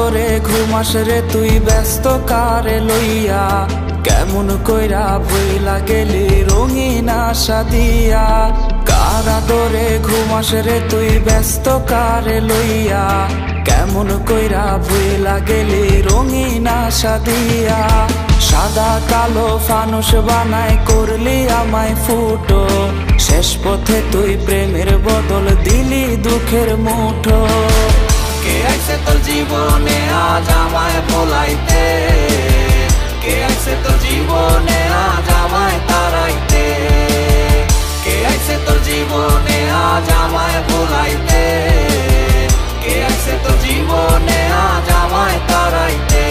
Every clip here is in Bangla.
ধরে ঘুমাস রে তুই ব্যস্ত কারে লইয়া, কেমন কইরা ভইলা গেলি রঙিন আশা দিয়া। কারা ধরে ঘুমাস রে তুই ব্যস্ত কারে লইয়া, কেমন কইরা ভইলা গেলি রঙিন আশা দিয়া। সাদা কালো ফানুস বানায় করলি আমায় ফুটো, শেষ পথে তুই প্রেমের বদল দিলি দুঃখের মুঠো। কে আইছে তোর জীবনে আজ আমায় ভোলাইতে, কে আইছে তোর জীবনে আজ আমায় তাড়াইতে, কে আইছে তোর জীবনে আজ আমায় ভোলাইতে, কে আইছে তোর জীবনে আজ আমায় তাড়াইতে।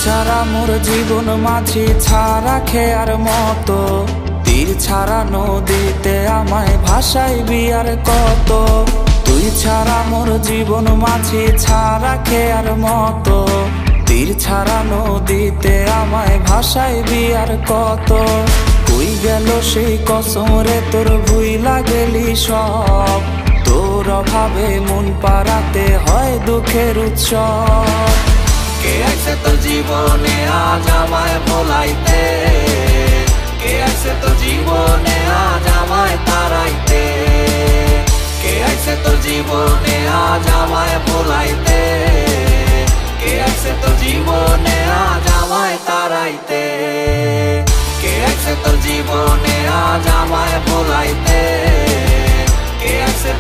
ছাড়া মোর জীবন মাঝি ছাড়া খেয়ার মতো, তীর ছাড়া নদীতে আমায় ভাসাইবি আর কত। তুই ছাড়া মোর জীবন মাঝি ছাড়া খেয়ার মতো, তীর ছাড়া নদীতে আমায় ভাসাইবি আর কত। কই গেল সেই কসম রে তোর ভুইলা গেলি সব, তোর অভাবে মন পাড়াতে হয় দুঃখের উৎসব। কে আইছে তোর জীবনে আজ আমায় ভোলাইতে, কে আইছে তোর জীবনে আজ আমায় তাড়াইতে, কে আইছে তোর জীবনে আজ আমায় ভোলাইতে, কে আইছে তোর জীবনে আজ আমায় তাড়াইতে, কে আইছে তোর জীবনে আজ আমায় ভোলাইতে, কে আইছে